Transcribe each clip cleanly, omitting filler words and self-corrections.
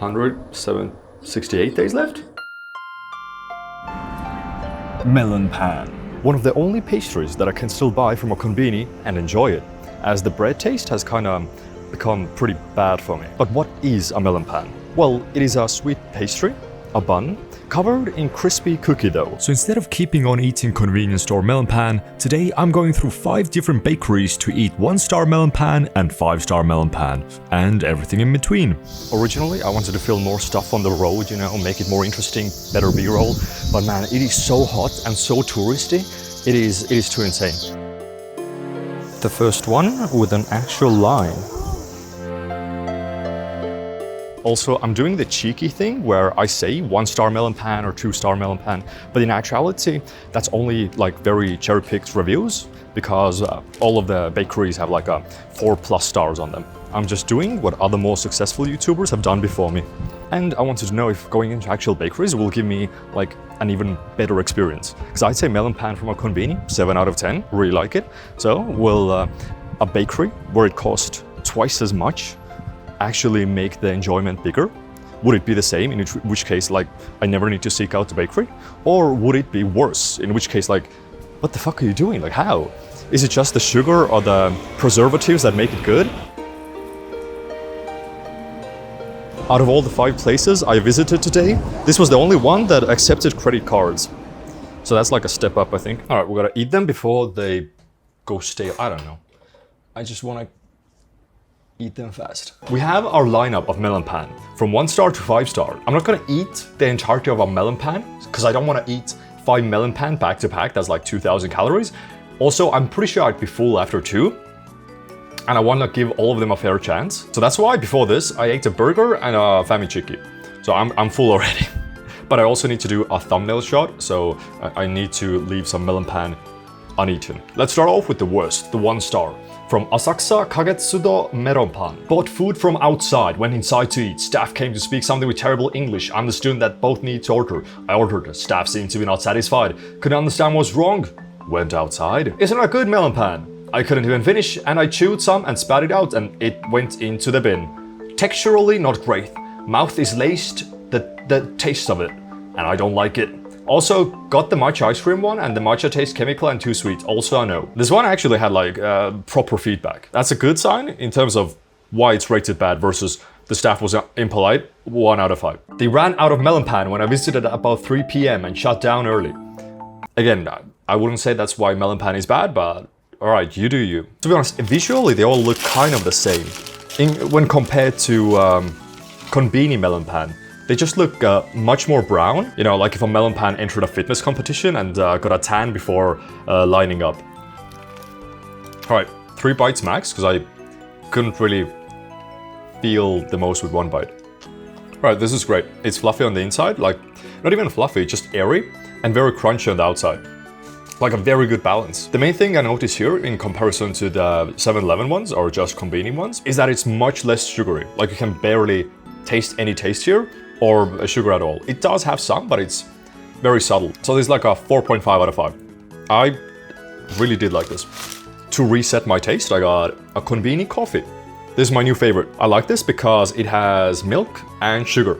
168 days left. Melonpan. One of the only pastries that I can still buy from a konbini and enjoy it, as the bread taste has kind of become pretty bad for me. But what is a melonpan? Well, it is a sweet pastry, a bun, covered in crispy cookie dough. So instead of keeping on eating convenience store melonpan, today I'm going through 5 different bakeries to eat 1-star melonpan and 5-star melonpan, and everything in between. Originally, I wanted to film more stuff on the road, you know, make it more interesting, better B-roll. But man, it is so hot and so touristy, it is too insane. The first one with an actual line. Also, I'm doing the cheeky thing where I say 1-star melonpan or 2-star melonpan, but in actuality, that's only like very cherry-picked reviews because all of the bakeries have like a 4+ stars on them. I'm just doing what other more successful YouTubers have done before me. And I wanted to know if going into actual bakeries will give me like an even better experience. Because I'd say melonpan from a konbini, 7 out of 10, really like it. So will a bakery where it costs twice as much actually make the enjoyment bigger? Would it be the same, in which case like I never need to seek out the bakery? Or would it be worse, in which case like, what the fuck are you doing? Like how? Is it just the sugar or the preservatives that make it good? Out of all the 5 places I visited today, this was the only one that accepted credit cards. So that's like a step up, I think. All right, we gotta eat them before they go stale. I don't know. I just wanna eat them fast. We have our lineup of melonpan from 1-star to 5-star. I'm not gonna eat the entirety of a melonpan because I don't want to eat 5 melonpan back to back. That's like 2,000 calories. Also, I'm pretty sure I'd be full after 2. And I want to give all of them a fair chance. So that's why before this, I ate a burger and a famichiki. So I'm full already. But I also need to do a thumbnail shot, so I need to leave some melonpan uneaten. Let's start off with the worst, the 1-star. From Asakusa Kagetsudo Melonpan. Bought food from outside, went inside to eat. Staff came to speak something with terrible English. Understood that both need to order. I ordered. Staff seemed to be not satisfied. Couldn't understand what's wrong. Went outside. Isn't a good melonpan? I couldn't even finish, and I chewed some and spat it out, and it went into the bin. Texturally not great. Mouth is laced the taste of it, and I don't like it. Also, got the matcha ice cream one, and the matcha tastes chemical and too sweet. Also a no. This one actually had like proper feedback. That's a good sign in terms of why it's rated bad versus the staff was impolite. 1 out of 5. They ran out of melonpan when I visited at about 3 p.m. and shut down early. Again, I wouldn't say that's why melonpan is bad, but alright, you do you. To be honest, visually they all look kind of the same. When compared to konbini melonpan, they just look much more brown. You know, like if a melonpan entered a fitness competition and got a tan before lining up. Alright, 3 bites max, because I couldn't really feel the most with 1 bite. Alright, this is great. It's fluffy on the inside, like, not even fluffy, just airy, and very crunchy on the outside. Like a very good balance. The main thing I notice here in comparison to the 7-Eleven ones or just konbini ones is that it's much less sugary. Like you can barely taste any taste here or sugar at all. It does have some, but it's very subtle. So this is like a 4.5 out of 5. I really did like this. To reset my taste, I got a konbini coffee. This is my new favorite. I like this because it has milk and sugar.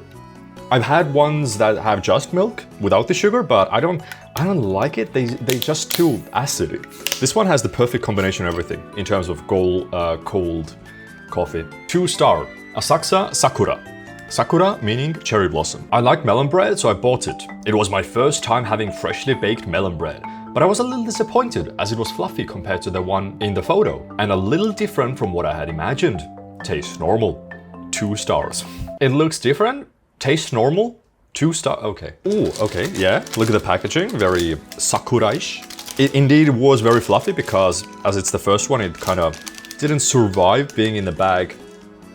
I've had ones that have just milk without the sugar, but I don't like it. They just too acidic. This one has the perfect combination of everything in terms of cold coffee. 2-star, Asakusa Sakura. Sakura meaning cherry blossom. I like melon bread, so I bought it. It was my first time having freshly baked melon bread, but I was a little disappointed as it was fluffy compared to the one in the photo and a little different from what I had imagined. Tastes normal. 2 stars. It looks different. Tastes normal. 2 star. Okay. Ooh, okay, yeah. Look at the packaging, very Sakura-ish. It indeed was very fluffy because as it's the first one, it kind of didn't survive being in the bag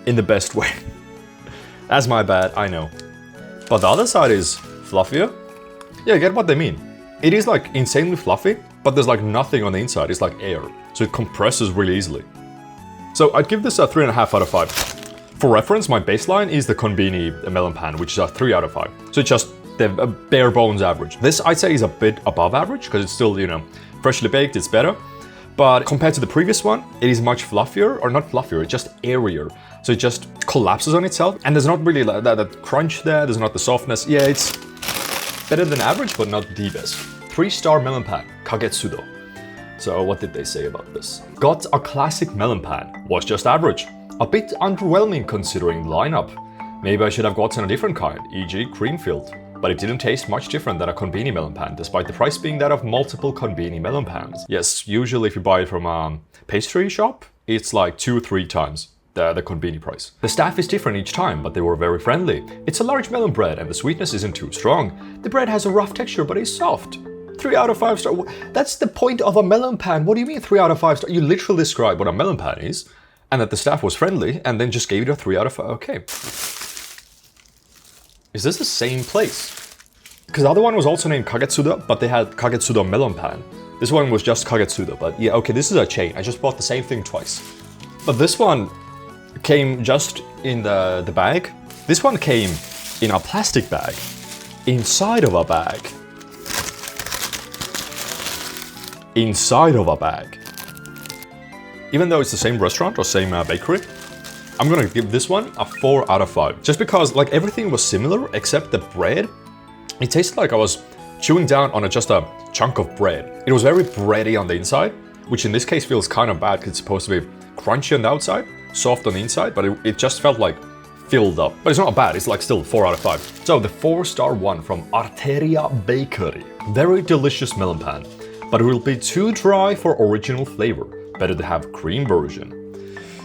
in the best way. That's my bad, I know. But the other side is fluffier. Yeah, I get what they mean. It is like insanely fluffy, but there's like nothing on the inside. It's like air. So it compresses really easily. So I'd give this a 3.5 out of 5. For reference, my baseline is the konbini melonpan, which is a 3 out of 5. So it's just the bare bones average. This I'd say is a bit above average because it's still, you know, freshly baked, it's better. But compared to the previous one, it is much fluffier, or not fluffier, it's just airier. So it just collapses on itself, and there's not really that crunch there, there's not the softness. Yeah, it's better than average, but not the best. 3-star Melonpan, Kagetsudo. So what did they say about this? Got a classic Melonpan, was just average. A bit underwhelming considering the lineup. Maybe I should have gotten a different kind, e.g. Creamfield. But it didn't taste much different than a konbini melonpan, despite the price being that of multiple konbini melonpans. Yes, usually if you buy it from a pastry shop, it's like 2-3 times the konbini price. The staff is different each time, but they were very friendly. It's a large melon bread and the sweetness isn't too strong. The bread has a rough texture but is soft. 3 out of 5 star. That's the point of a melonpan. What do you mean 3 out of 5 star? You literally described what a melonpan is, and that the staff was friendly, and then just gave it a 3 out of 5. Okay. Is this the same place? Because the other one was also named Kagetsudo, but they had Kagetsudo Melonpan. This one was just Kagetsudo, but yeah, okay, this is a chain. I just bought the same thing twice. But this one came just in the bag. This one came in a plastic bag, inside of a bag. Inside of a bag. Even though it's the same restaurant or same bakery, I'm gonna give this one a 4 out of 5. Just because like everything was similar except the bread. It tasted like I was chewing down on just a chunk of bread. It was very bready on the inside, which in this case feels kind of bad because it's supposed to be crunchy on the outside, soft on the inside, but it just felt like filled up. But it's not bad, it's like still 4 out of 5. So the 4-star one from Arteria Bakery. Very delicious melonpan, but it will be too dry for original flavor. Better to have cream version.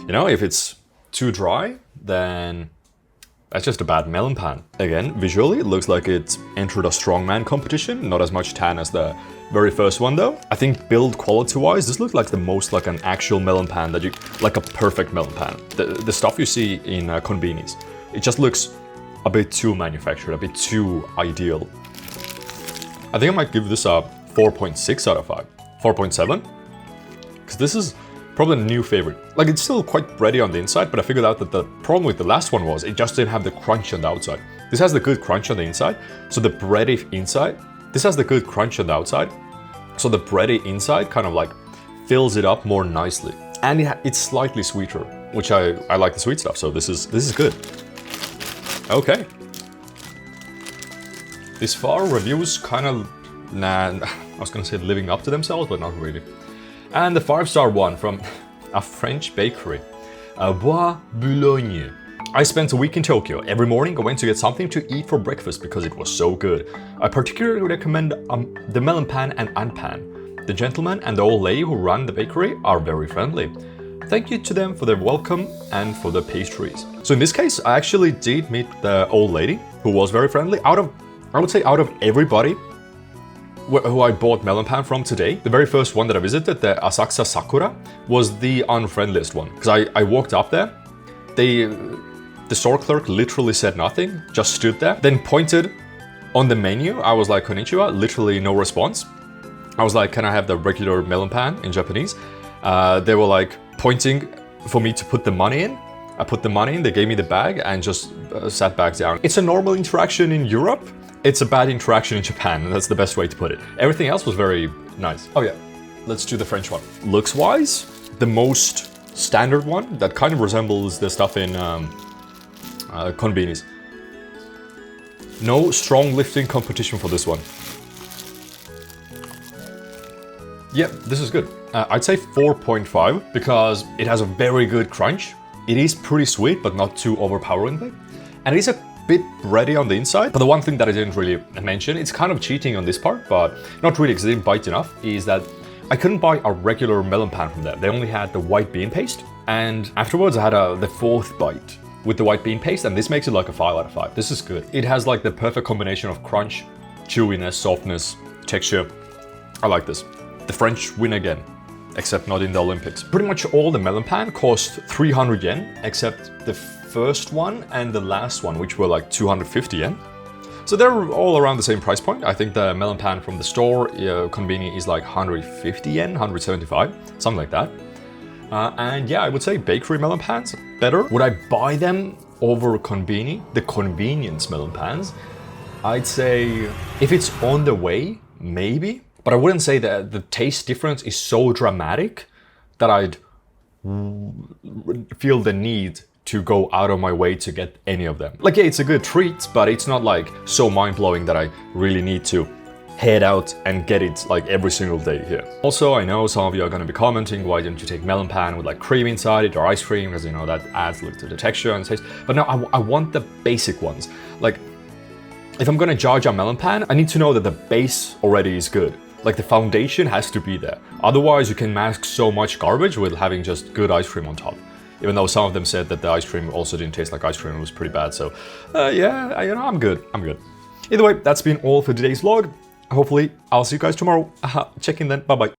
You know, if it's too dry, then that's just a bad melonpan. Again, visually, it looks like it's entered a strongman competition. Not as much tan as the very first one though. I think build quality-wise, this looks like the most like an actual melonpan that you, like a perfect melonpan. The stuff you see in konbinis, it just looks a bit too manufactured, a bit too ideal. I think I might give this a 4.6 out of 5. 4.7? Because this is probably a new favorite. Like it's still quite bready on the inside, but I figured out that the problem with the last one was it just didn't have the crunch on the outside. This has the good crunch on the inside, so the bready inside. This has the good crunch on the outside, so the bready inside kind of like fills it up more nicely. And it's slightly sweeter, which I like the sweet stuff, so this is good. Okay. This far, reviews kind of, I was gonna say living up to themselves, but not really. And the 5-star one from a French bakery, Bois Boulogne. I spent a week in Tokyo. Every morning I went to get something to eat for breakfast because it was so good. I particularly recommend the melonpan and anpan. The gentleman and the old lady who run the bakery are very friendly. Thank you to them for their welcome and for the pastries. So in this case, I actually did meet the old lady who was very friendly. I would say out of everybody who I bought melonpan from today, the very first one that I visited, the Asakusa Sakura, was the unfriendliest one. Because I walked up there, the store clerk literally said nothing, just stood there, then pointed on the menu. I was like, konnichiwa, literally no response. I was like, can I have the regular melonpan in Japanese? They were like pointing for me to put the money in. I put the money in, they gave me the bag and just sat back down. It's a normal interaction in Europe. It's a bad interaction in Japan, and that's the best way to put it. Everything else was very nice. Oh yeah, let's do the French one. Looks-wise, the most standard one that kind of resembles the stuff in konbinis. No strong lifting competition for this one. Yeah, this is good. I'd say 4.5 because it has a very good crunch. It is pretty sweet, but not too overpoweringly. And it is a bit bready on the inside. But the one thing that I didn't really mention, it's kind of cheating on this part, but not really because I didn't bite enough, is that I couldn't buy a regular melonpan from them. They only had the white bean paste. And afterwards I had the 4th bite with the white bean paste, and this makes it like a 5 out of 5. This is good. It has like the perfect combination of crunch, chewiness, softness, texture. I like this. The French win again, except not in the Olympics. Pretty much all the melonpan cost 300 yen, except the first one and the last one, which were like 250 yen. So they're all around the same price point. I think the melonpan from the store, konbini, is like 150 yen, 175, something like that. And yeah, I would say bakery melonpans better. Would I buy them over konbini, the convenience melonpans? I'd say if it's on the way, maybe. But I wouldn't say that the taste difference is so dramatic that I'd feel the need to go out of my way to get any of them. Like, yeah, it's a good treat, but it's not like so mind-blowing that I really need to head out and get it like every single day here. Also, I know some of you are going to be commenting, why didn't you take Melonpan with like cream inside it or ice cream, because you know that adds like to the texture and taste. But no, I want the basic ones. Like, if I'm going to judge a Melonpan, I need to know that the base already is good. Like, the foundation has to be there. Otherwise, you can mask so much garbage with having just good ice cream on top. Even though some of them said that the ice cream also didn't taste like ice cream, it was pretty bad. So, yeah, you know, I'm good. Either way, that's been all for today's vlog. Hopefully, I'll see you guys tomorrow. Check in then. Bye-bye.